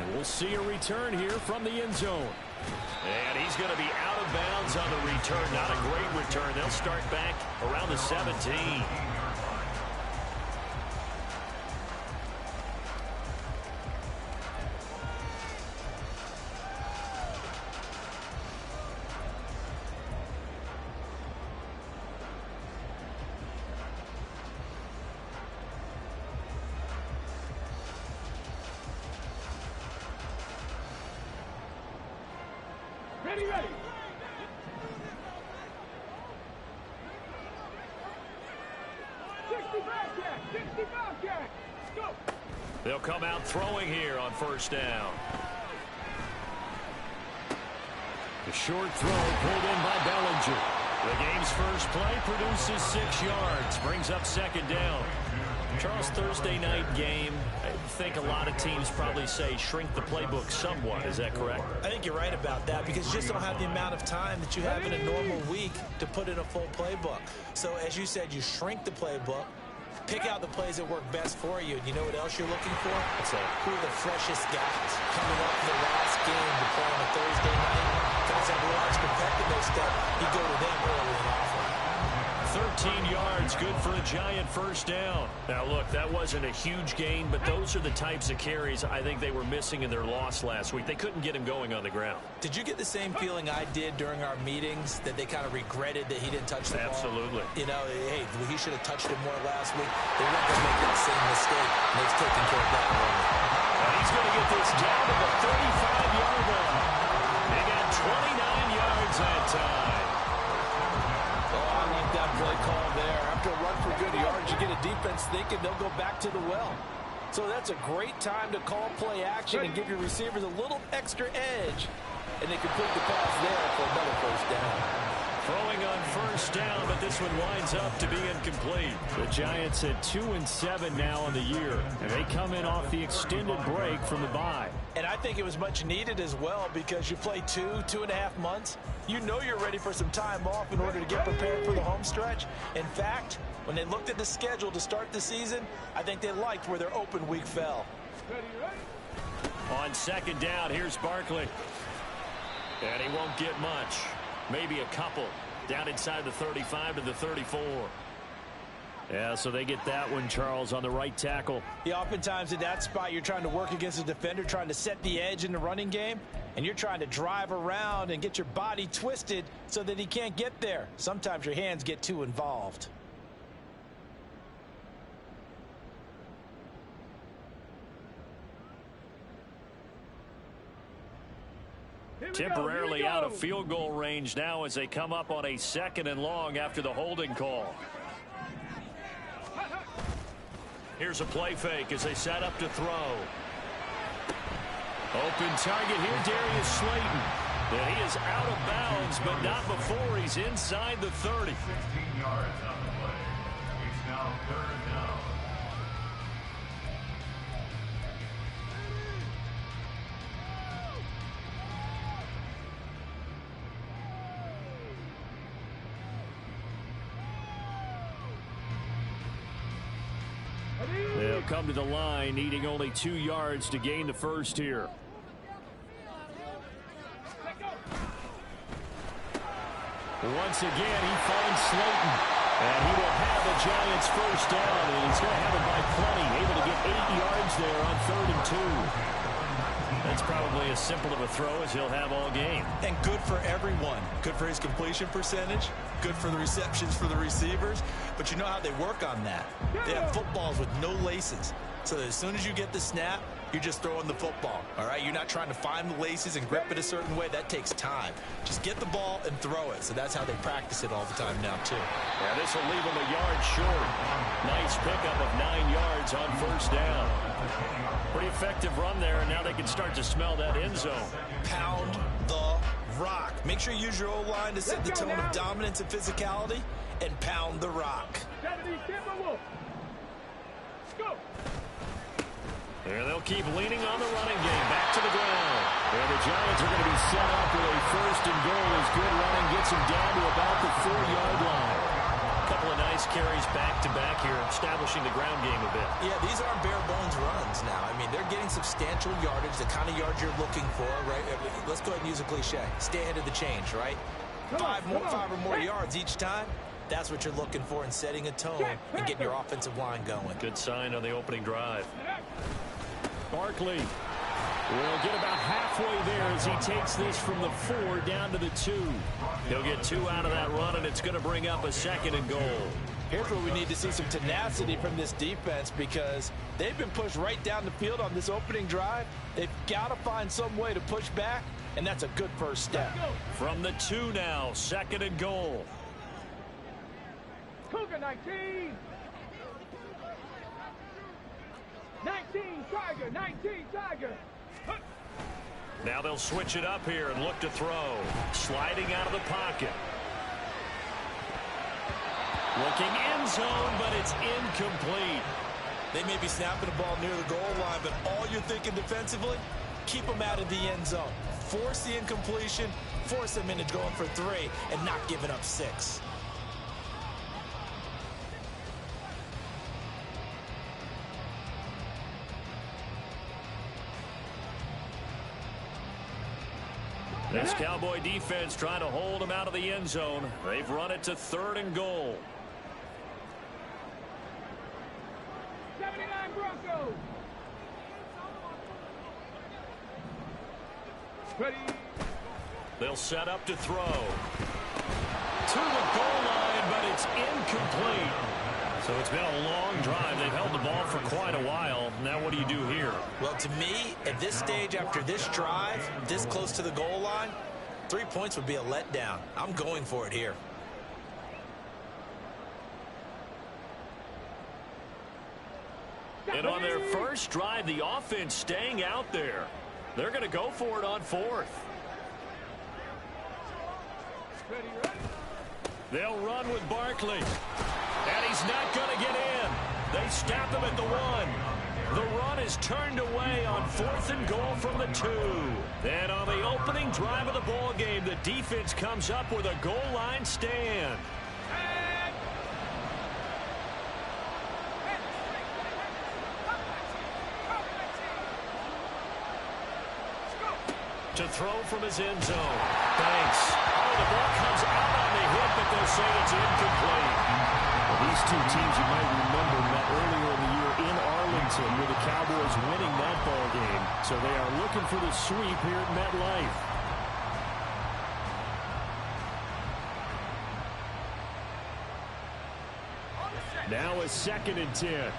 And we'll see a return here from the end zone. And he's going to be out of bounds on the return. Not a great return. They'll start back around the 17. Ready. 60 Bobcat. Go. They'll come out throwing here on first down. The short throw pulled in by Bellinger. The game's first play produces 6 yards. Brings up second down. Charles, Thursday night game, I think a lot of teams probably say shrink the playbook somewhat. Is that correct? I think you're right about that because you just don't have the amount of time that you have in a normal week to put in a full playbook. So as you said, you shrink the playbook, pick out the plays that work best for you. And you know what else you're looking for? What's that? Who are the freshest guys coming up for the last game to play on a Thursday night? Guys have large competitiveness that you go to them early and often. 13 yards, good for a Giant first down. Now, look, that wasn't a huge gain, but those are the types of carries I think they were missing in their loss last week. They couldn't get him going on the ground. Did you get the same feeling I did during our meetings, that they kind of regretted that he didn't touch the ball? Absolutely. You know, hey, he should have touched it more last week. They weren't going to make that same mistake, and they've taken care of that early. And he's going to get this down to the 35-yard line. They got 29 yards that time. That play call there. After a run for good yards, you get a defense thinking they'll go back to the well. So that's a great time to call play action and give your receivers a little extra edge. And they complete the pass there for another first down. Throwing on first down, but this one winds up to be incomplete. The Giants at 2-7 now in the year, and they come in off the extended break from the bye. And I think it was much needed as well because you play 2.5 months. You know you're ready for some time off in order to get prepared for the home stretch. In fact, when they looked at the schedule to start the season, I think they liked where their open week fell. On second down, here's Barkley. And he won't get much. Maybe a couple. Down inside the 35 to the 34. Yeah, so they get that one, Charles, on the right tackle. Yeah, oftentimes in that spot, you're trying to work against a defender, trying to set the edge in the running game, and you're trying to drive around and get your body twisted so that he can't get there. Sometimes your hands get too involved. Temporarily out of field goal range now as they come up on a 2nd and long after the holding call. Here's a play fake as they set up to throw. Open target here, Darius Slayton. And he is out of bounds, but not before he's inside the 30. 16 yards on the play. It's now 3rd down. They'll come to the line, needing only 2 yards to gain the first here. Once again, he finds Slayton. And he will have the Giants first down, and he's going to have it by plenty. Able to get 8 yards there on 3rd and 2. That's probably as simple of a throw as he'll have all game. And good for everyone. Good for his completion percentage. Good for the receptions for the receivers. But you know how they work on that. They have footballs with no laces. So that as soon as you get the snap, you're just throwing the football. All right? You're not trying to find the laces and grip it a certain way. That takes time. Just get the ball and throw it. So that's how they practice it all the time now, too. Yeah, this will leave him a yard short. Nice pickup of 9 yards on first down. Pretty effective run there, and now they can start to smell that end zone. Pound the rock. Make sure you use your O-line to set the tone of dominance and physicality, and pound the rock. And they'll keep leaning on the running game. Back to the ground. And the Giants are going to be set up with a 1st and goal as good running gets him down to about the 4-yard line. couple of nice carries back-to-back here, establishing the ground game a bit. Yeah, these aren't bare-bones runs now. I mean, they're getting substantial yardage, the kind of yards you're looking for, right? Let's go ahead and use a cliche. Stay ahead of the change, right? Five or more yards each time. That's what you're looking for in setting a tone and getting your offensive line going. Good sign on the opening drive. Barkley will get about halfway there as he takes this from the 4 down to the 2. He'll get 2 out of that run, and it's going to bring up a 2nd and goal. Here's where we need to see some tenacity from this defense because they've been pushed right down the field on this opening drive. They've got to find some way to push back, and that's a good first step. From the 2 now, 2nd and goal. Cougar 19. 19 Tiger, 19 Tiger. Now they'll switch it up here and look to throw. Sliding out of the pocket. Looking end zone, but it's incomplete. They may be snapping the ball near the goal line, but all you're thinking defensively, keep them out of the end zone. Force the incompletion, force them into going for 3, and not giving up 6. This Cowboy defense trying to hold them out of the end zone. They've run it to 3rd and goal. 79 Broncos. Ready. They'll set up to throw. To the goal line, but it's incomplete. So it's been a long drive. They've held the ball for quite a while. Now what do you do here? Well, to me, at this stage, after this drive, this close to the goal line, 3 points would be a letdown. I'm going for it here. And on their first drive, the offense staying out there. They're going to go for it on 4th. Ready, ready. They'll run with Barkley. And he's not going to get in. They stop him at the 1. The run is turned away on 4th and goal from the 2. And on the opening drive of the ball game, the defense comes up with a goal line stand. To throw from his end zone. Thanks. Oh, the ball comes out on the hit, but they'll say it's incomplete. Well, these two teams, you might remember, met earlier in the year in Arlington with the Cowboys winning that ball game. So they are looking for the sweep here at MetLife. Now a 2nd and 10.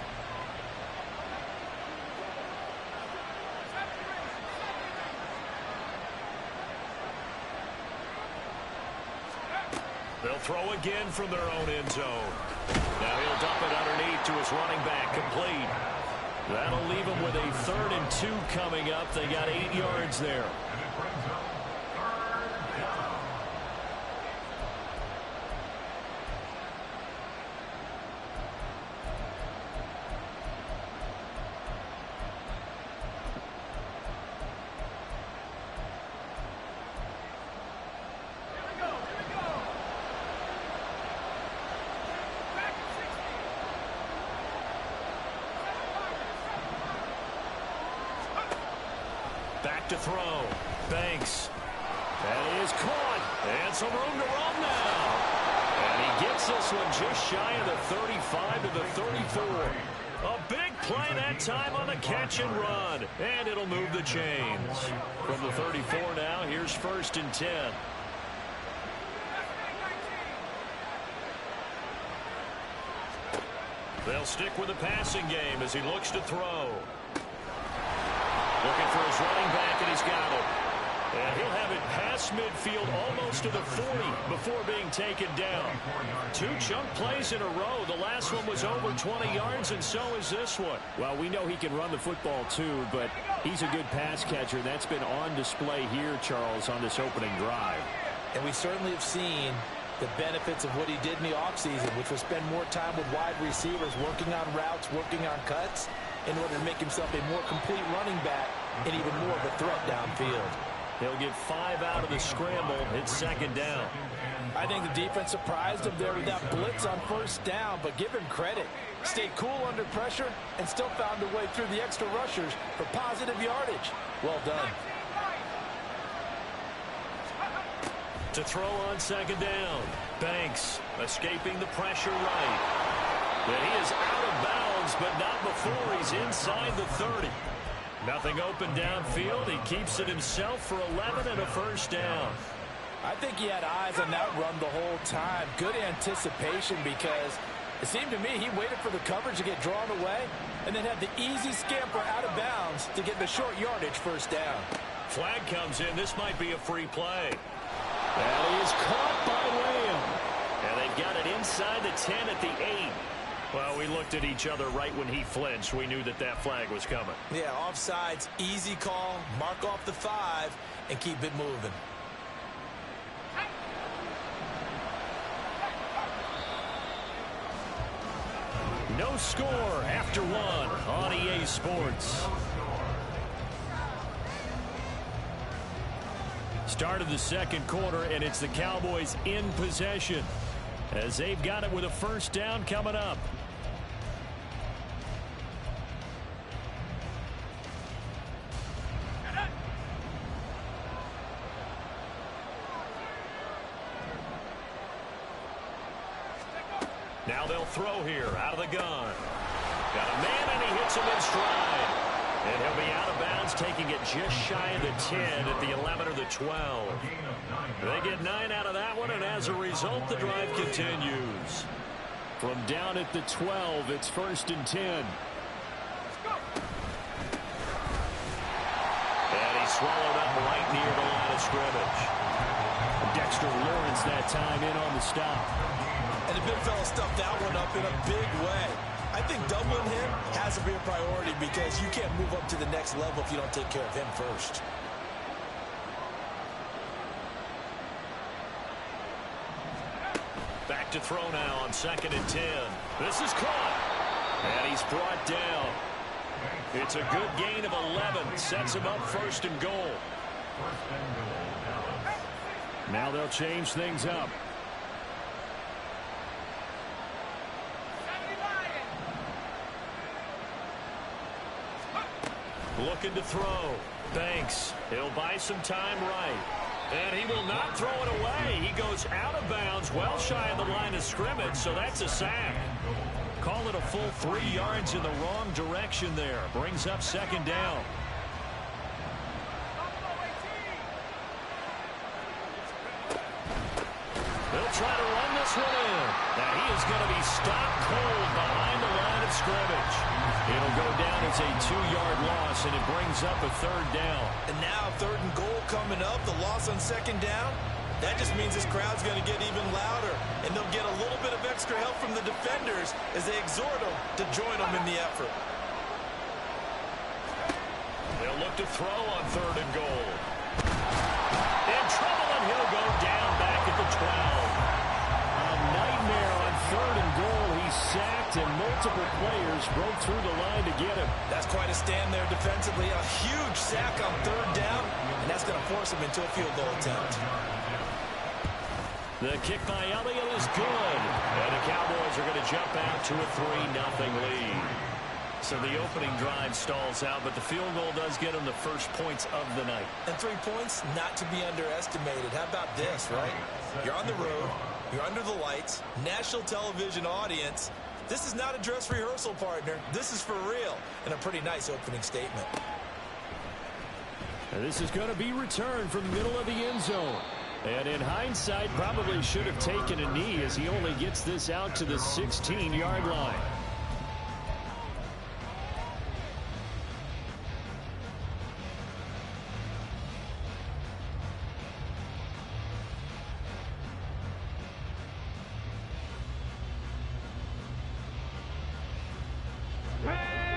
They'll throw again from their own end zone. Now he'll dump it underneath to his running back, complete. That'll leave him with a 3rd and 2 coming up. They got 8 yards there. Back to throw. Banks. That is caught. And some room to run now. And he gets this one just shy of the 35 to the 34. A big play that time on the catch and run. And it'll move the chains. From the 34 now, here's 1st and 10. They'll stick with the passing game as he looks to throw. Looking for his running back, and he's got it. And he'll have it past midfield almost to the 40 before being taken down. 2 chunk plays in a row. The last one was over 20 yards, and so is this one. Well, we know he can run the football too, but he's a good pass catcher. That's been on display here, Charles, on this opening drive. And we certainly have seen the benefits of what he did in the offseason, which was spend more time with wide receivers, working on routes, working on cuts, in order to make himself a more complete running back and even more of a threat downfield. He'll get 5 out of the scramble. It's 2nd down. I think the defense surprised him there with that blitz on first down, but give him credit. Stayed cool under pressure and still found a way through the extra rushers for positive yardage. Well done. To throw on second down. Banks escaping the pressure right. And he is out of bounds, but not before he's inside the 30. Nothing open downfield. He keeps it himself for 11 and a first down. I think he had eyes on that run the whole time. Good anticipation because it seemed to me he waited for the coverage to get drawn away and then had the easy scamper out of bounds to get the short yardage first down. Flag comes in. This might be a free play. That is caught by Lamb. And they've got it inside the 10 at the 8. Well, we looked at each other right when he flinched. We knew that that flag was coming. Yeah, offsides, easy call, mark off the 5, and keep it moving. No score after 1 on EA Sports. Start of the second quarter, and it's the Cowboys in possession as they've got it with a first down coming up. Now they'll throw here out of the gun. Got a man, and he hits him in stride. And he'll be out of bounds, taking it just shy of the 10 at the 11 or the 12. They get 9 out of that one, and as a result, the drive continues. From down at the 12, it's 1st and 10. And he's swallowed up right near the line of scrimmage. Dexter Lawrence that time in on the stop. And the big fella stuffed that one up in a big way. I think doubling him has to be a priority because you can't move up to the next level if you don't take care of him first. Back to throw now on 2nd and 10. This is caught. And he's brought down. It's a good gain of 11. Sets him up 1st and goal. Now they'll change things up. Looking to throw. Banks. He'll buy some time right. And he will not throw it away. He goes out of bounds, well shy of the line of scrimmage, so that's a sack. Call it a full 3 yards in the wrong direction there. Brings up 2nd down. They'll try to run this one in. Now he is going to be stopped cold behind the line of scrimmage. It'll go down as a 2-yard loss, and it brings up a 3rd down. And now 3rd and goal coming up, the loss on 2nd down. That just means this crowd's going to get even louder, and they'll get a little bit of extra help from the defenders as they exhort them to join them in the effort. They'll look to throw on 3rd and goal. In trouble, and he'll go down back at the 12. A nightmare on 3rd and goal. He's sacked, and multiple players broke through the line to get him. That's quite a stand there defensively. A huge sack on 3rd down, and that's going to force him into a field goal attempt. The kick by Elliott is good. And the Cowboys are going to jump out to a 3-0 lead. So the opening drive stalls out, but the field goal does get them the first points of the night. And 3 points, not to be underestimated. How about this, right? You're on the road. You're under the lights. National television audience. This is not a dress rehearsal, partner. This is for real. And a pretty nice opening statement. And this is going to be returned from the middle of the end zone. And in hindsight, probably should have taken a knee as he only gets this out to the 16-yard line.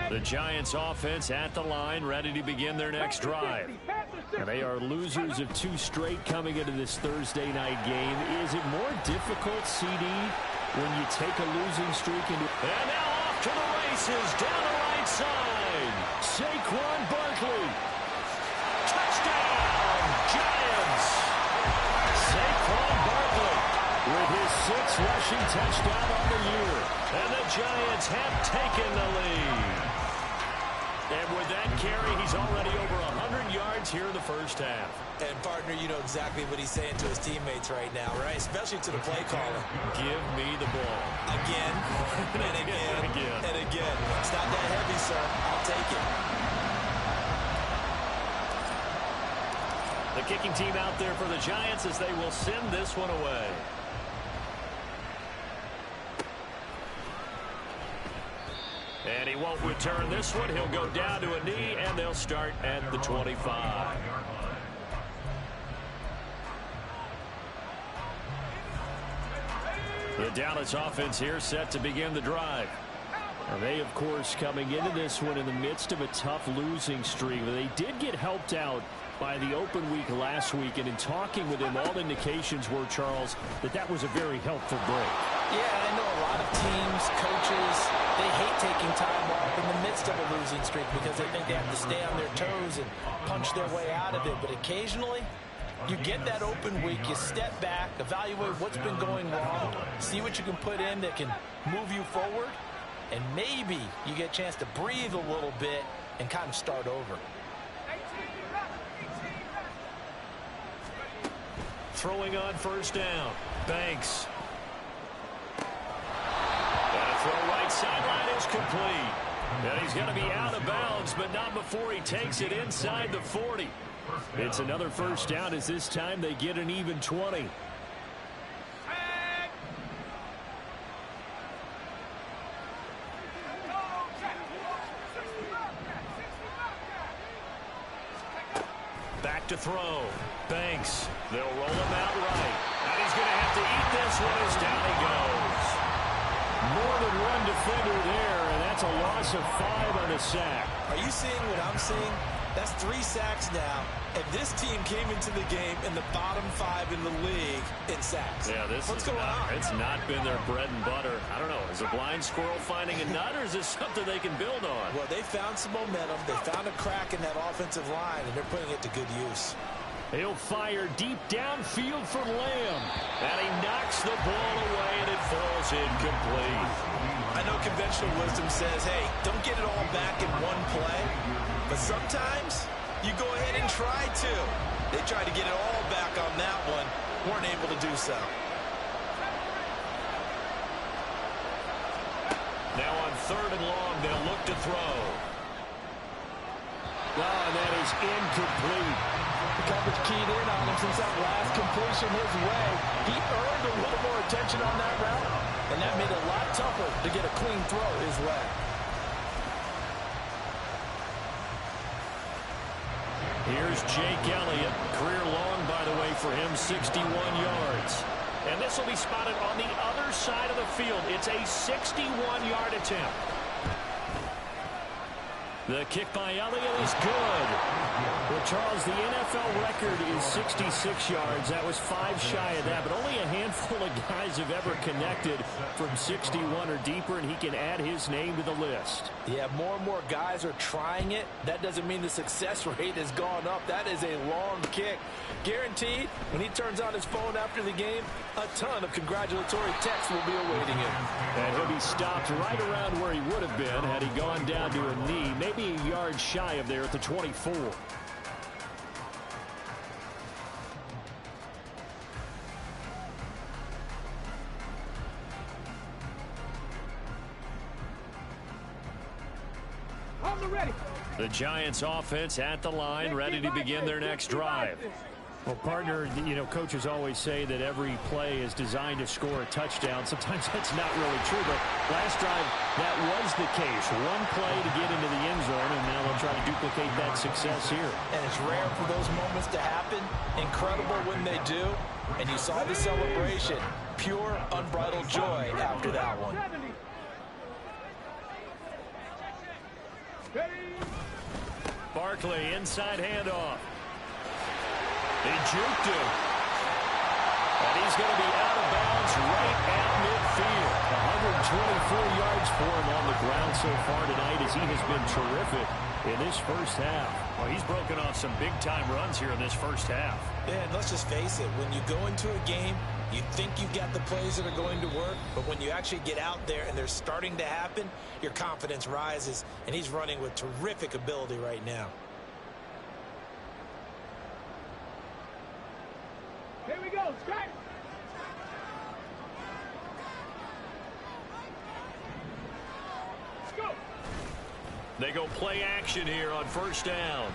The Giants offense at the line, ready to begin their next drive. And they are losers of 2 straight coming into this Thursday night game. Is it more difficult, CD, when you take a losing streak into... And now off to the races, down the right side. Saquon Barkley. Touchdown, Giants. Saquon Barkley first rushing touchdown on the year. And the Giants have taken the lead. And with that carry, he's already over 100 yards here in the first half. And, partner, you know exactly what he's saying to his teammates right now, right? Especially to the play caller. Give me the ball. Again, and again, and again. It's not that heavy, sir. I'll take it. The kicking team out there for the Giants as they will send this one away. And he won't return this one. He'll go down to a knee, and they'll start at the 25. The Dallas offense here set to begin the drive. And they, of course, coming into this one in the midst of a tough losing streak. They did get helped out by the open week last week, and in talking with him, all indications were, Charles, that was a very helpful break. Yeah, I know a lot of teams, coaches, they hate taking time off in the midst of a losing streak because they think they have to stay on their toes and punch their way out of it. But occasionally, you get that open week, you step back, evaluate what's been going wrong, see what you can put in that can move you forward, and maybe you get a chance to breathe a little bit and kind of start over. Throwing on first down. Banks. And a throw right sideline is complete. And he's going to be out of bounds, but not before he takes it inside the 40. It's another first down as this time they get an even 20. Back to throw. Banks. They'll roll him out right. And he's going to have to eat this one as down he goes. More than one defender there, and that's a loss of 5 on the sack. Are you seeing what I'm seeing? That's 3 sacks now, and this team came into the game in the bottom 5 in the league in sacks. Yeah, What's going on? It's not been their bread and butter. I don't know. Is a blind squirrel finding a nut, or is this something they can build on? Well, they found some momentum. They found a crack in that offensive line, and they're putting it to good use. He'll fire deep downfield for Lamb. And he knocks the ball away, and it falls incomplete. I know conventional wisdom says, hey, don't get it all back in one play. But sometimes you go ahead and try to. They tried to get it all back on that one. Weren't able to do so. Now on 3rd and long, they'll look to throw. Oh, and that is incomplete. The coverage keyed in on him since that last completion his way. He earned a little more attention on that route, and that made it a lot tougher to get a clean throw his way. Here's Jake Elliott. Career long, by the way, for him, 61 yards. And this will be spotted on the other side of the field. It's a 61-yard attempt. The kick by Elliott is good. Well, Charles, the NFL record is 66 yards. That was 5 shy of that, but only a handful of guys have ever connected from 61 or deeper, and he can add his name to the list. Yeah, more and more guys are trying it. That doesn't mean the success rate has gone up. That is a long kick. Guaranteed, when he turns on his phone after the game, a ton of congratulatory texts will be awaiting him. And he'll be stopped right around where he would have been had he gone down to a knee, maybe a yard shy of there at the 24. The Giants offense at the line, ready to begin their next drive. Well, partner, you know, coaches always say that every play is designed to score a touchdown. Sometimes that's not really true, but last drive, that was the case. One play to get into the end zone, and now they'll try to duplicate that success here. And it's rare for those moments to happen. Incredible when they do. And you saw the celebration. Pure, unbridled joy after that one. Barkley, inside handoff. He juked him. And he's going to be out of bounds right at midfield. 124 yards for him on the ground so far tonight as he has been terrific in this first half. Well, he's broken off some big-time runs here in this first half. Yeah, and let's just face it. When you go into a game You think you've got the plays that are going to work, but when you actually get out there and they're starting to happen, your confidence rises, and he's running with terrific ability right now. Here we go, strike. Let's go. They go play action here on first down.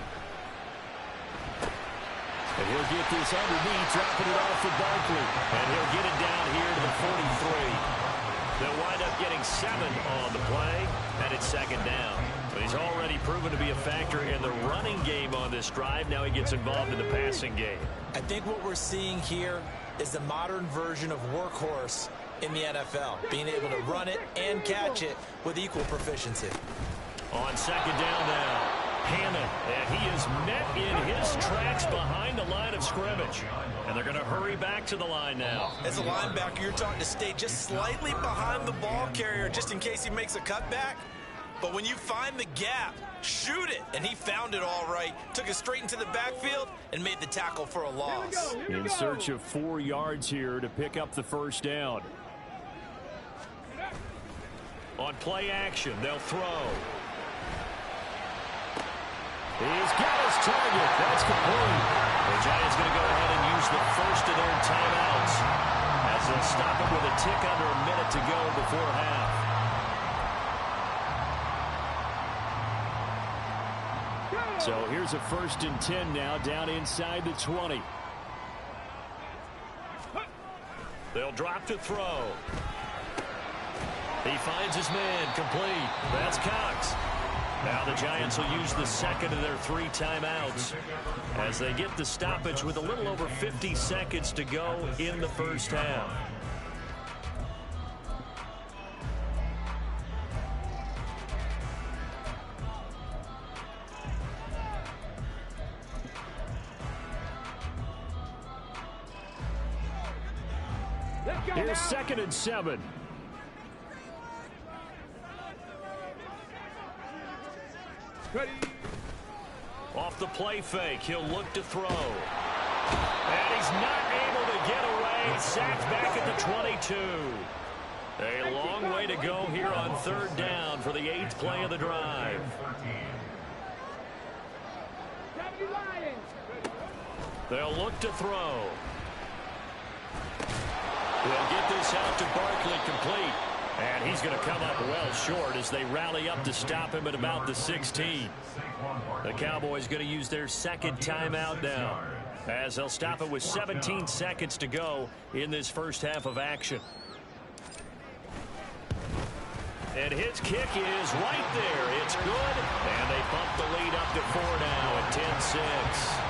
And he'll get this underneath, dropping it off for Barkley. And he'll get it down here to the 43. They'll wind up getting 7 on the play, and it's second down. But he's already proven to be a factor in the running game on this drive. Now he gets involved in the passing game. I think what we're seeing here is the modern version of workhorse in the NFL, being able to run it and catch it with equal proficiency. On second down now, Hammond, and he is met in his tracks behind the line of scrimmage. And they're going to hurry back to the line now. As a linebacker, you're taught to stay just slightly behind the ball carrier just in case he makes a cutback. But when you find the gap, shoot it. And he found it all right. Took it straight into the backfield and made the tackle for a loss. In search of 4 yards here to pick up the first down. On play action, they'll throw. He's got his target. That's complete. The Giants going to go ahead and use the first of their timeouts as they'll stop it with a tick under a minute to go before half. So here's a 1st and 10 now, down inside the 20. They'll drop to throw. He finds his man, complete. That's Cox. Now the Giants will use the second of their 3 timeouts as they get the stoppage with a little over 50 seconds to go in the first half. Here's 2nd and 7. Ready. Off the play fake, he'll look to throw. And he's not able to get away. Sacked back at the 22. A long way to go here on 3rd down for the 8th play of the drive. They'll look to throw. They'll get this out to Barkley, complete. And he's going to come up well short as they rally up to stop him at about the 16. The Cowboys going to use their 2nd timeout now as they'll stop it with 17 seconds to go in this first half of action. And his kick is right there. It's good. And they bump the lead up to 4 now at 10-6.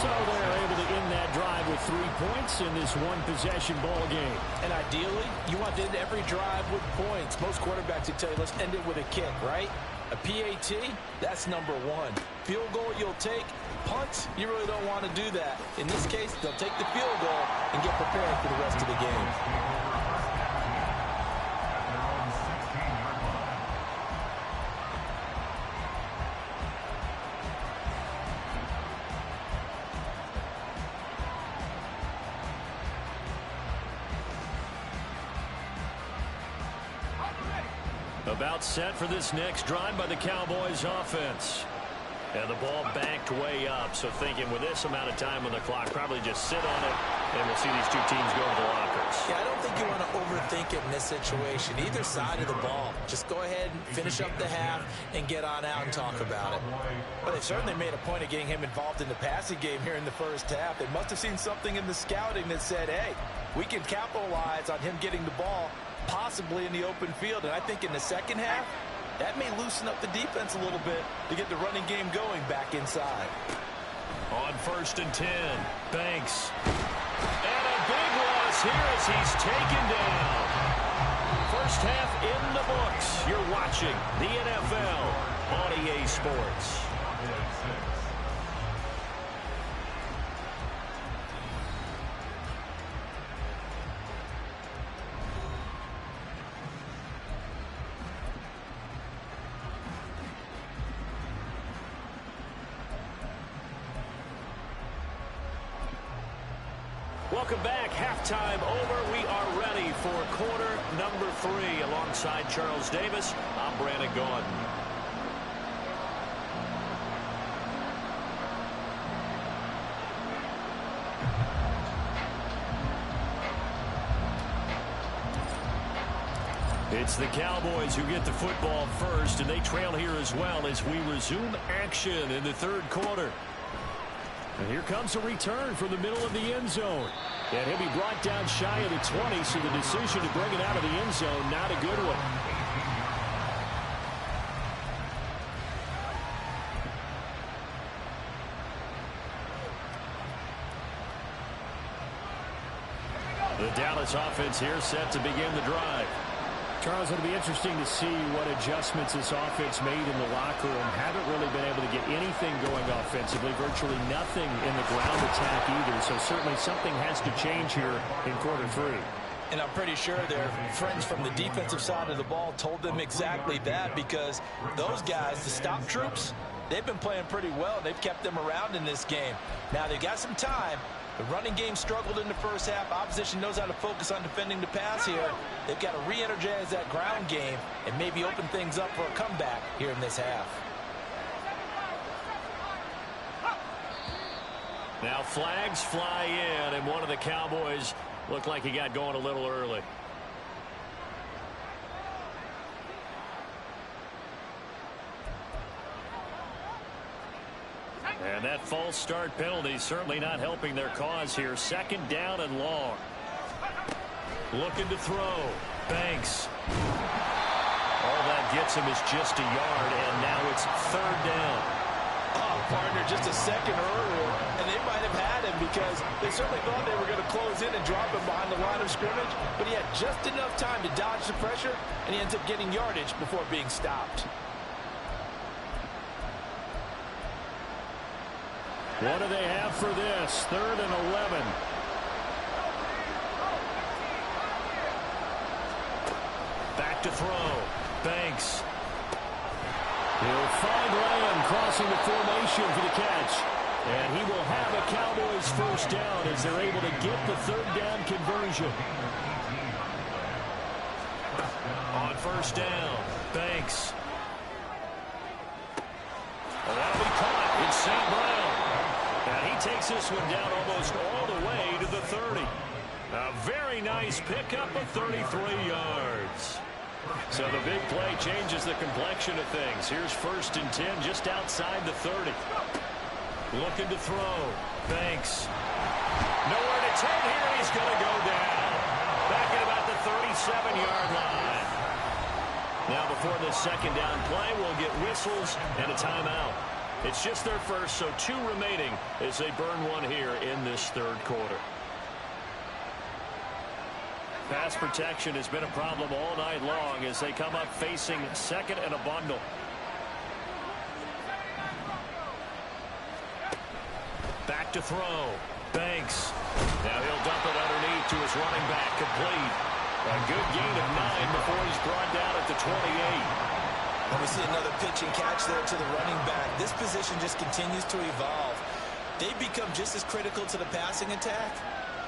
So they're able to end that drive with 3 points in this one-possession ball game. And ideally, you want to end every drive with points. Most quarterbacks would tell you, let's end it with a kick, right? A PAT, that's number 1. Field goal, you'll take. Punts, you really don't want to do that. In this case, they'll take the field goal and get prepared for the rest of the game. About set for this next drive by the Cowboys offense. And the ball backed way up. So thinking with this amount of time on the clock, probably just sit on it, and we'll see these two teams go to the lockers. Yeah, I don't think you want to overthink it in this situation. Either side of the ball. Just go ahead and finish up the half and get on out and talk about it. But they've certainly made a point of getting him involved in the passing game here in the first half. They must have seen something in the scouting that said, hey, we can capitalize on him getting the ball possibly in the open field. And I think in the second half, that may loosen up the defense a little bit to get the running game going back inside. On 1st and 10, Banks. And a big loss here as he's taken down. First half in the books. You're watching the NFL on EA Sports. Welcome back. Halftime over. We are ready for quarter number 3. Alongside Charles Davis, I'm Brandon Gaudin. It's the Cowboys who get the football first, and they trail here as well as we resume action in the third quarter. And here comes a return from the middle of the end zone. And he'll be brought down shy of the 20, so the decision to bring it out of the end zone, not a good one. The Dallas offense here set to begin the drive. Charles, it'll be interesting to see what adjustments this offense made in the locker room. Haven't really been able to get anything going offensively, virtually nothing in the ground attack either. So certainly something has to change here in quarter 3. And I'm pretty sure their friends from the defensive side of the ball told them exactly that, because those guys, the stop troops, they've been playing pretty well. They've kept them around in this game. Now they've got some time. The running game struggled in the first half. Opposition knows how to focus on defending the pass here. They've got to re-energize that ground game and maybe open things up for a comeback here in this half. Now flags fly in, and one of the Cowboys looked like he got going a little early. And that false start penalty certainly not helping their cause here. Second down and long. Looking to throw. Banks. All that gets him is just a yard, and now it's third down. Oh, partner, just a second earlier, and they might have had him because they certainly thought they were going to close in and drop him behind the line of scrimmage, but he had just enough time to dodge the pressure, and he ends up getting yardage before being stopped. What do they have for this? 3rd and 11. Back to throw. Banks. He'll find Lamb crossing the formation for the catch. And he will have a Cowboys first down as they're able to get the third down conversion. On first down, Banks. Oh, that'll be caught. It's St. Brown. And he takes this one down almost all the way to the 30. A very nice pickup of 33 yards. So the big play changes the complexion of things. Here's 1st and 10 just outside the 30. Looking to throw. Banks. Nowhere to take here. He's going to go down. Back at about the 37-yard line. Now before this second down play, we'll get whistles and a timeout. It's just their first, so 2 remaining as they burn one here in this third quarter. Pass protection has been a problem all night long as they come up facing second and a bundle. Back to throw. Banks. Now he'll dump it underneath to his running back, complete. A good gain of 9 before he's brought down at the 28. And we see another pitch and catch there to the running back. This position just continues to evolve. They've become just as critical to the passing attack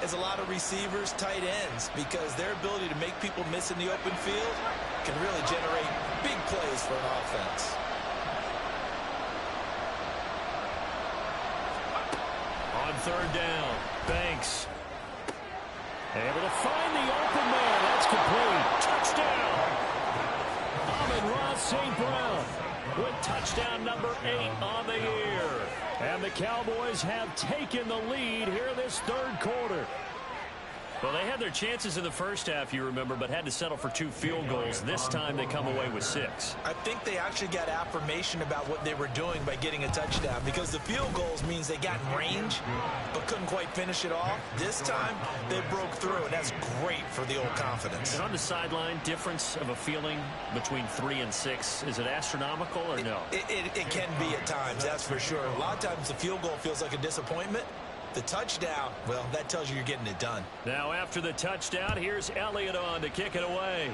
as a lot of receivers, tight ends, because their ability to make people miss in the open field can really generate big plays for an offense. On third down, Banks. Able to find the open man. That's complete. Touchdown. Amon-Ra St. Brown with touchdown number 8 on the year. And the Cowboys have taken the lead here in this third quarter. Well, they had their chances in the first half, you remember, but had to settle for 2 field goals. This time they come away with 6. I think they actually got affirmation about what they were doing by getting a touchdown, because the field goals means they got in range but couldn't quite finish it off. This time they broke through, and that's great for the old confidence. And on the sideline, difference of a feeling between 3 and 6, is it astronomical or no? It can be at times, that's for sure. A lot of times the field goal feels like a disappointment. The touchdown, well, that tells you you're getting it done. Now after the touchdown, here's Elliott on to kick it away.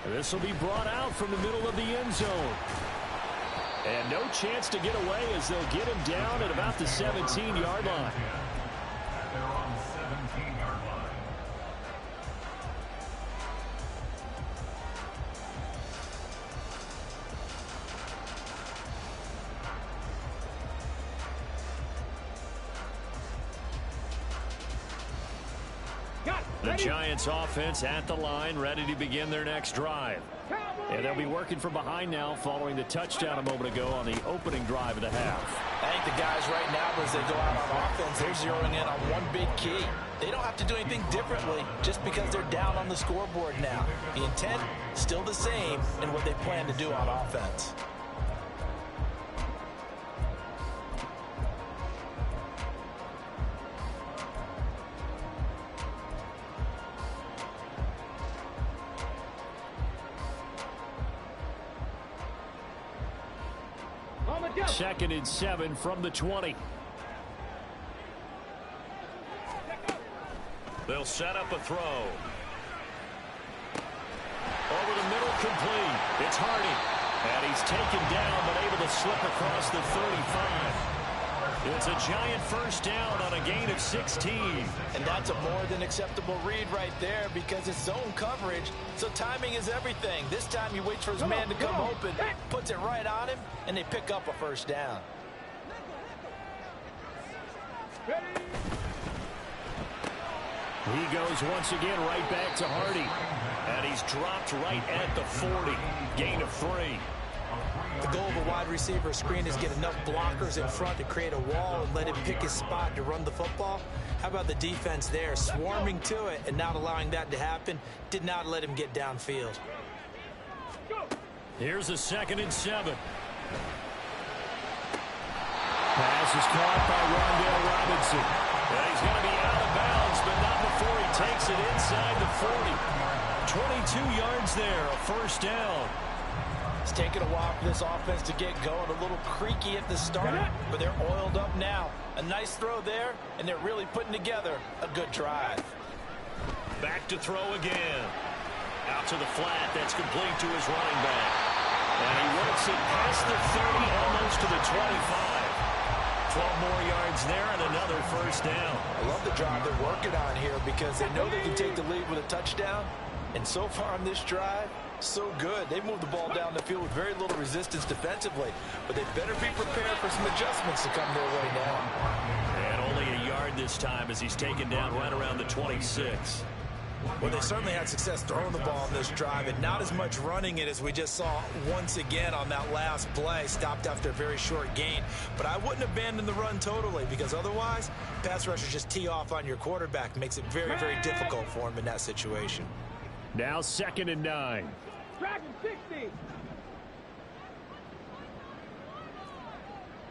This will be brought out from the middle of the end zone. And no chance to get away as they'll get him down at about the 17-yard line. They're on the 17-yard line. The Giants offense at the line, ready to begin their next drive. And they'll be working from behind now following the touchdown a moment ago on the opening drive of the half. I think the guys right now, as they go out on offense, they're zeroing in on one big key. They don't have to do anything differently just because they're down on the scoreboard now. The intent, still the same in what they plan to do on offense. Second and 7 from the 20. They'll set up a throw. Over the middle, complete. It's Hardy. And he's taken down, but able to slip across the 35. It's a Giant first down on a gain of 16. And that's a more than acceptable read right there because it's zone coverage, so timing is everything. This time he waits for his man to come open, puts it right on him, and they pick up a first down. He goes once again right back to Hardy. And he's dropped right at the 40. Gain of 3. The goal of a wide receiver screen is get enough blockers in front to create a wall and let him pick his spot to run the football. How about the defense there, swarming to it and not allowing that to happen? Did not let him get downfield. Here's a 2nd and 7. Pass is caught by Rondale Robinson. And he's going to be out of bounds, but not before he takes it inside the 40. 22 yards there, a first down. It's taken a while for this offense to get going. A little creaky at the start, but they're oiled up now. A nice throw there, and they're really putting together a good drive. Back to throw again. Out to the flat. That's complete to his running back. And he works it past the 30, almost to the 25. 12 more yards there and another first down. I love the drive they're working on here because they know they can take the lead with a touchdown. And so far on this drive, so good. They moved the ball down the field with very little resistance defensively, but they better be prepared for some adjustments to come their way now. And only a yard this time as he's taken down right around the 26. Well, they certainly had success throwing the ball in this drive and not as much running it as we just saw once again on that last play. Stopped after a very short gain. But I wouldn't abandon the run totally because otherwise, pass rushers just tee off on your quarterback. Makes it very, very difficult for him in that situation. Now 2nd and 9. Dragon 60.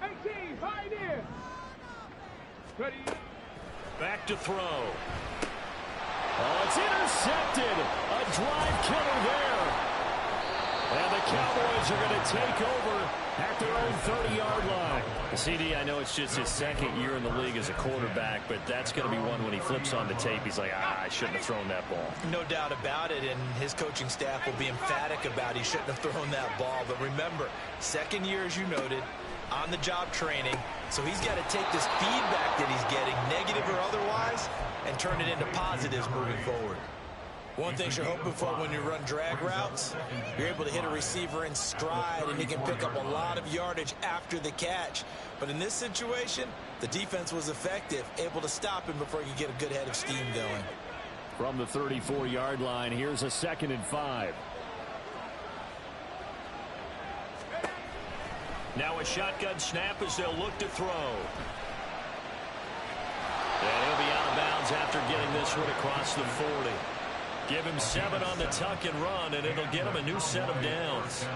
18, pioneer. Ready. Back to throw. Oh, it's intercepted. A drive killer there. And the Cowboys are going to take over at their own 30-yard line. CD, I know it's just his 2nd year in the league as a quarterback, but that's going to be one when he flips on the tape. He's like, I shouldn't have thrown that ball. No doubt about it, and his coaching staff will be emphatic about he shouldn't have thrown that ball. But remember, 2nd year, as you noted, on-the-job training. So he's got to take this feedback that he's getting, negative or otherwise, and turn it into positives moving forward. One thing you're hoping for when you run drag routes, you're able to hit a receiver in stride, and he can pick up a lot of yardage after the catch. But in this situation, the defense was effective, able to stop him before you get a good head of steam going. From the 34-yard line, here's a 2nd and 5. Now a shotgun snap as they'll look to throw. And he'll be out of bounds after getting this one across the 40. Give him 7 on the tuck and run, and it'll get him a new set of downs.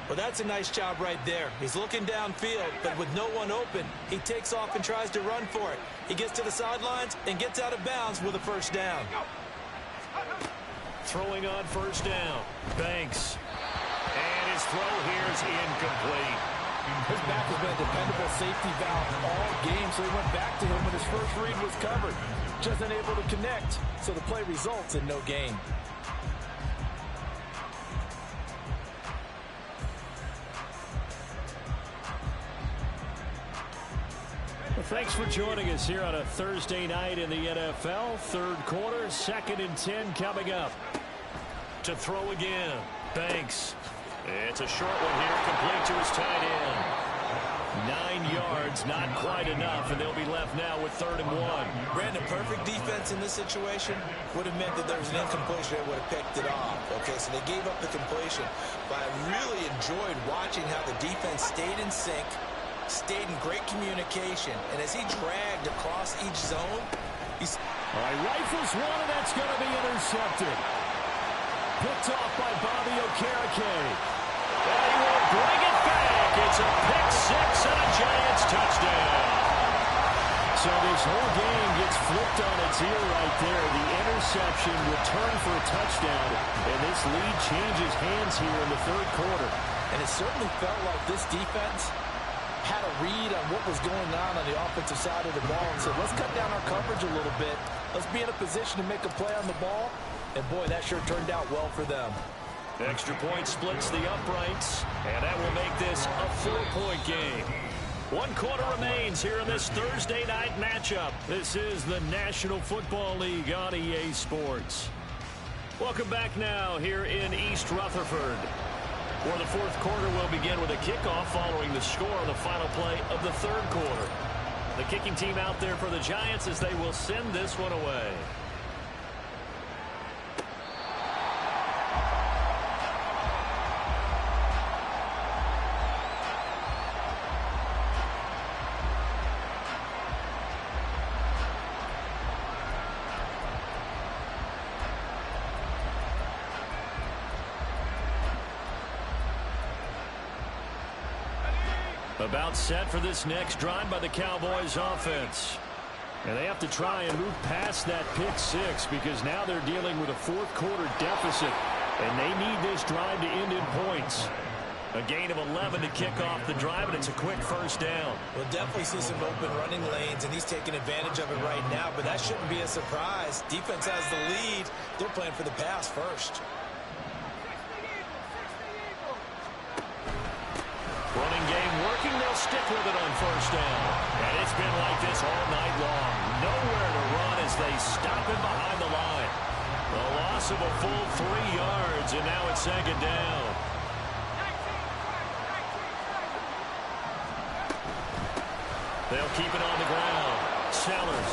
Well, that's a nice job right there. He's looking downfield, but with no one open, he takes off and tries to run for it. He gets to the sidelines and gets out of bounds with a first down. Throwing on first down. Banks. And his throw here is incomplete. His back has been a dependable safety valve all game, so he went back to him when his first read was covered. Just unable to connect, so the play results in no gain. Thanks for joining us here on a Thursday night in the NFL. Third quarter, 2nd and 10 coming up. To throw again, Banks. It's a short one here, complete to his tight end. 9 yards, not quite enough, and they'll be left now with 3rd and 1. Brandon, perfect defense in this situation would have meant that there was an incompletion that would have picked it off. Okay, so they gave up the completion. But I really enjoyed watching how the defense stayed in sync, stayed in great communication, and as he dragged across each zone, he's... All right, rifles one, and that's going to be intercepted. Picked off by Bobby Okereke. And he will bring it back. It's a pick six and a Giants touchdown. So this whole game gets flipped on its ear right there. The interception returned for a touchdown, and this lead changes hands here in the third quarter. And it certainly felt like this defense had a read on what was going on the offensive side of the ball and said, let's cut down our coverage a little bit. Let's be in a position to make a play on the ball. And, boy, that sure turned out well for them. Extra point splits the uprights, and that will make this a 4-point game. 1 quarter remains here in this Thursday night matchup. This is the National Football League on EA Sports. Welcome back now here in East Rutherford, where the fourth quarter will begin with a kickoff following the score on the final play of the third quarter. The kicking team out there for the Giants as they will send this one away. About set for this next drive by the Cowboys offense. And they have to try and move past that pick six because now they're dealing with a fourth quarter deficit. And they need this drive to end in points. A gain of 11 to kick off the drive, and it's a quick first down. We'll definitely see some open running lanes, and he's taking advantage of it right now. But that shouldn't be a surprise. Defense has the lead. They're playing for the pass first. Running game working, they'll stick with it on first down. And it's been like this all night long. Nowhere to run as they stop him behind the line. The loss of a full 3 yards, and now it's 2nd down. They'll keep it on the ground. Sellers.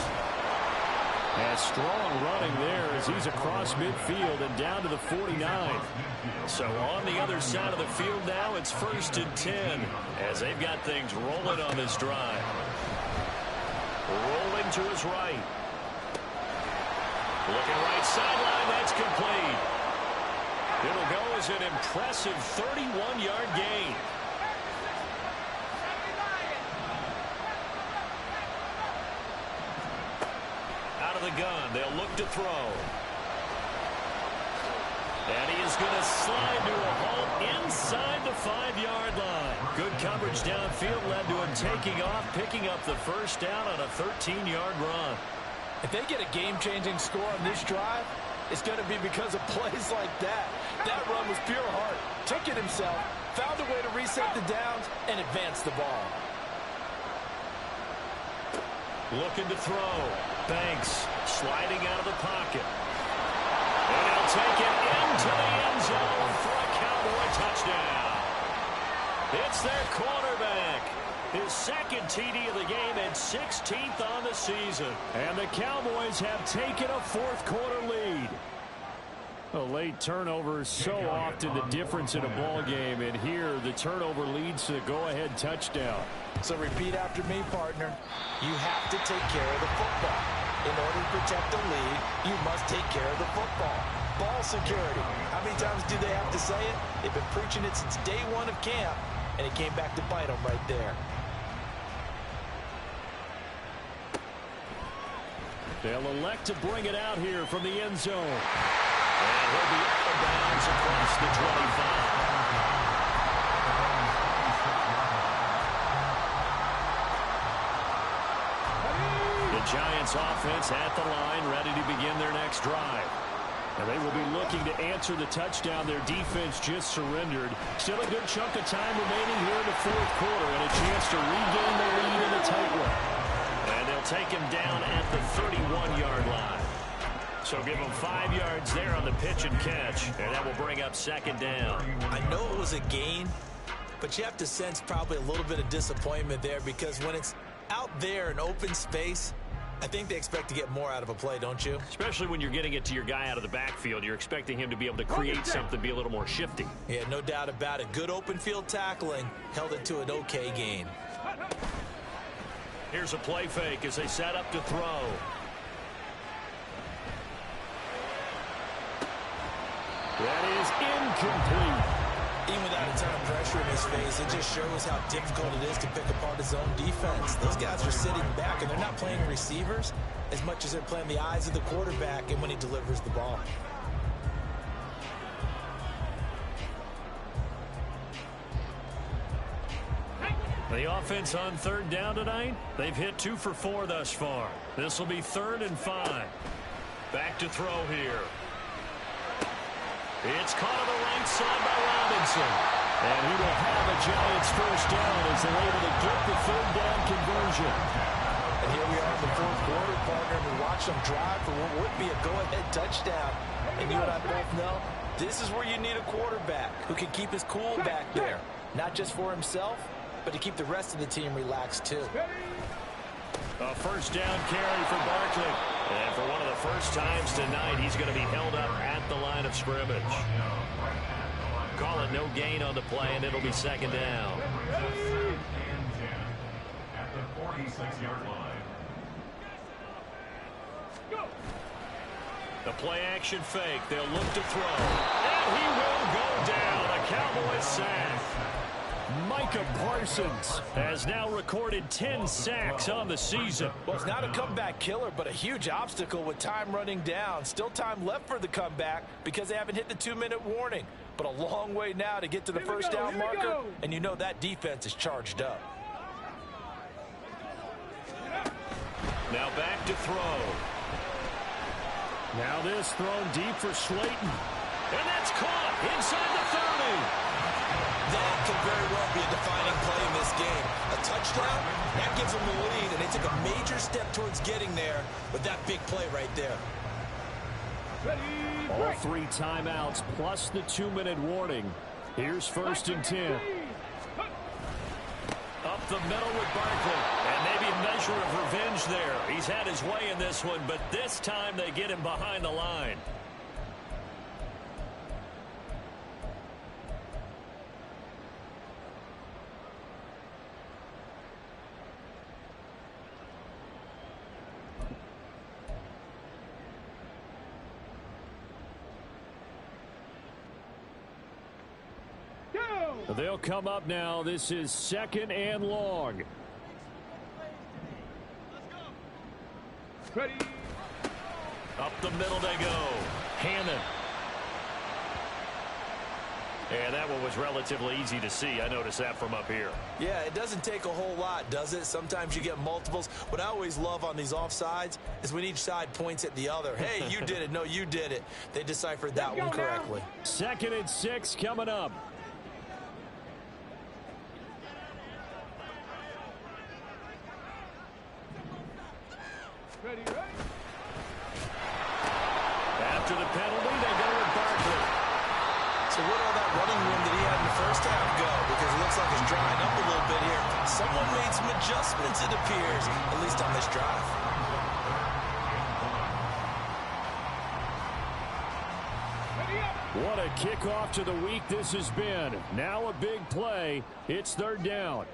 And strong running there as he's across midfield and down to the 49. So on the other side of the field now, it's 1st and 10 as they've got things rolling on this drive. Rolling to his right. Looking right sideline, that's complete. It'll go as an impressive 31-yard gain. Out of the gun, they'll look to throw. And he is going to slide to a halt inside the 5-yard line. Good coverage downfield led to him taking off, picking up the first down on a 13-yard run. If they get a game-changing score on this drive, it's going to be because of plays like that. That run was pure heart. Took it himself, found a way to reset the downs, and advance the ball. Looking to throw. Banks sliding out of the pocket. And he'll take it into the end zone for a Cowboy touchdown. It's their quarterback. His 2nd TD of the game and 16th on the season. And the Cowboys have taken a fourth quarter lead. A late turnover is so often the difference in a ball game, and here the turnover leads to a go-ahead touchdown. So repeat after me, partner. You have to take care of the football. In order to protect the lead, you must take care of the football. Ball security. How many times do they have to say it? They've been preaching it since day one of camp, and it came back to bite them right there. They'll elect to bring it out here from the end zone. And he'll be out of bounds across the 25. The Giants offense at the line, ready to begin their next drive. And they will be looking to answer the touchdown their defense just surrendered. Still a good chunk of time remaining here in the fourth quarter and a chance to regain the lead in the tight one. They'll take him down at the 31-yard line. So give him 5 yards there on the pitch and catch, and that will bring up second down. I know it was a gain, but you have to sense probably a little bit of disappointment there, because when it's out there in open space, I think they expect to get more out of a play, don't you? Especially when you're getting it to your guy out of the backfield. You're expecting him to be able to create something, be a little more shifty. Yeah, no doubt about it. Good open field tackling, held it to an okay gain. Here's a play fake as they set up to throw. That is incomplete. Even without a ton of pressure in his face, it just shows how difficult it is to pick apart his own defense. Those guys are sitting back, and they're not playing receivers as much as they're playing the eyes of the quarterback and when he delivers the ball. The offense on third down tonight, they've hit 2 for 4 thus far. This will be 3rd and 5. Back to throw here. It's caught on the right side by Robinson. And he will have a Giants first down as they're able to get the 3rd down conversion. And here we are in the 4th quarter, partner, and we watch them drive for what would be a go-ahead touchdown. And you and I both know this is where you need a quarterback who can keep his cool back there. Not just for himself, but to keep the rest of the team relaxed too. A first down carry for Barkley. And for one of the first times tonight, he's going to be held up at the line of scrimmage. Call it no gain on the play, and it'll be 2nd down. At the 46-yard line. The play action fake. They'll look to throw. And he will go down. A Cowboys sack. Micah Parsons has now recorded 10 sacks on the season. Well, it's not a comeback killer, but a huge obstacle with time running down. Still time left for the comeback because they haven't hit the 2-minute warning. But a long way now to get to the first down marker, and you know that defense is charged up. Now back to throw. Now this thrown deep for Slayton. And that's caught inside the 30. That could very well be a defining play in this game. A touchdown, that gives them the lead, and they took a major step towards getting there with that big play right there. All 3 timeouts plus the 2-minute warning. Here's 1st and 10. Up the middle with Barkley. And maybe a measure of revenge there. He's had his way in this one, but this time they get him behind the line. They'll come up now. This is 2nd and long. Ready. Up the middle they go. Hammond. And that one was relatively easy to see. I noticed that from up here. Yeah, it doesn't take a whole lot, does it? Sometimes you get multiples. What I always love on these offsides is when each side points at the other. Hey, you did it. No, you did it. They deciphered that one correctly. 2nd and 6 coming up. Ready, ready. After the penalty, they go with Barkley. So where'd all that running room that he had in the first half go? Because it looks like it's drying up a little bit here. Someone made some adjustments, it appears, at least on this drive. What a kickoff to the week this has been. Now a big play. It's 3rd down.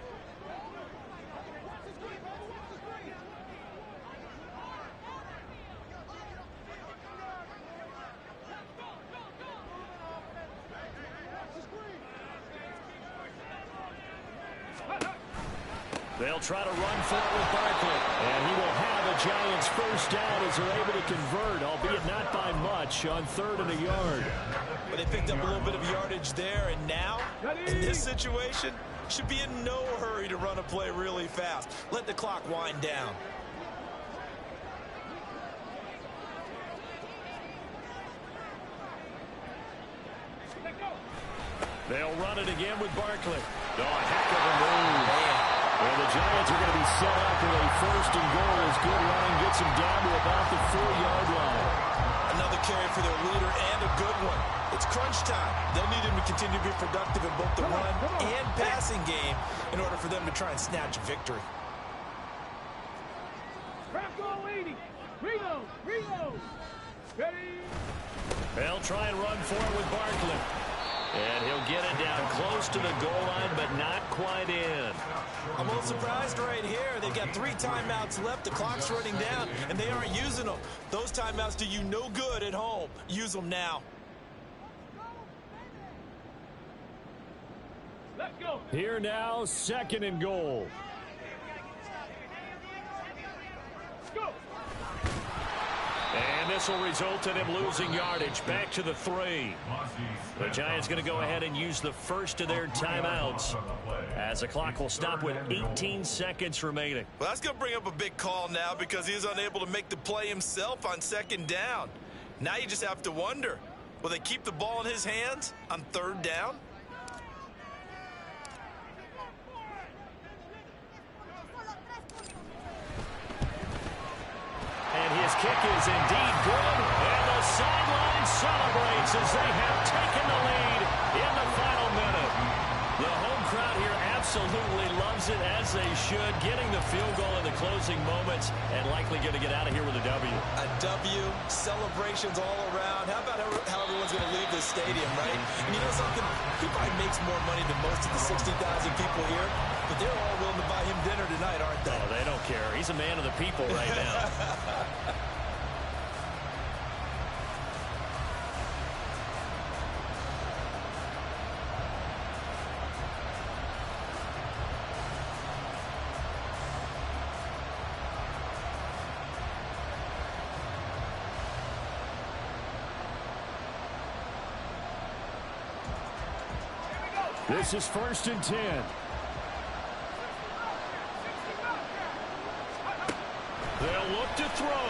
They'll try to run for it with Barkley. And he will have a Giants first down as they're able to convert, albeit not by much, on 3rd and a yard. But they picked up a little bit of yardage there, and now, in this situation, should be in no hurry to run a play really fast. Let the clock wind down. They'll run it again with Barkley. Oh, a heck of a move. Man, And the Giants are going to be set up with a first and goal as good running gets them down to about the 4-yard line. Another carry for their leader and a good one. It's crunch time. They'll need him to continue to be productive in both the run and passing game in order for them to try and snatch a victory. Crack all 80. Reload. Reload. Ready. They'll try and run for it with Barkley. And he'll get it down close to the goal line, but not quite in. I'm a little surprised right here. They've got 3 timeouts left. The clock's running down, and they aren't using them. Those timeouts do you no good at home. Use them now. Let's go. Here now, 2nd and goal. Go. And this will result in him losing yardage. Back to the 3. The Giants going to go ahead and use the first of their timeouts as the clock will stop with 18 seconds remaining. Well, that's going to bring up a big call now because he is unable to make the play himself on 2nd down. Now you just have to wonder, will they keep the ball in his hands on 3rd down? And his kick is indeed good. And the sideline celebrates as they have taken the lead in the final minute. The home crowd here absolutely loves it, as they should, getting the field goal in the closing moments and likely going to get out of here with a W. A W, celebrations all around. How about how everyone's going to leave this stadium, right? And you know something? He probably makes more money than most of the 60,000 people here, but they're all willing to buy him dinner tonight, aren't they? Oh, they don't care. He's a man of the people right now. This is 1st and 10. They'll look to throw.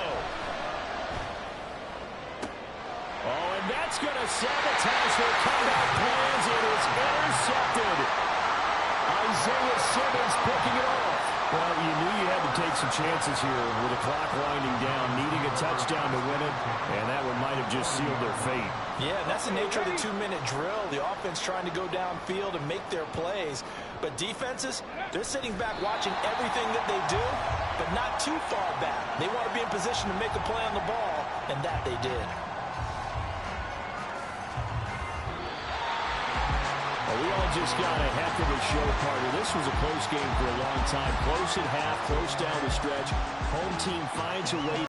Oh, and that's going to sabotage their comeback plans. It is intercepted. Isaiah Simmons picking it off. Well, you knew you had to take some chances here with the clock winding down, needing a touchdown to win it, and that one might have just sealed their fate. Yeah, that's the nature of the 2-minute drill. The offense trying to go downfield and make their plays. But defenses, they're sitting back watching everything that they do, but not too far back. They want to be in position to make a play on the ball, and that they did. Well, we all just got a heck of a show, Carter. This was a close game for a long time. Close at half, close down the stretch. Home team finds a way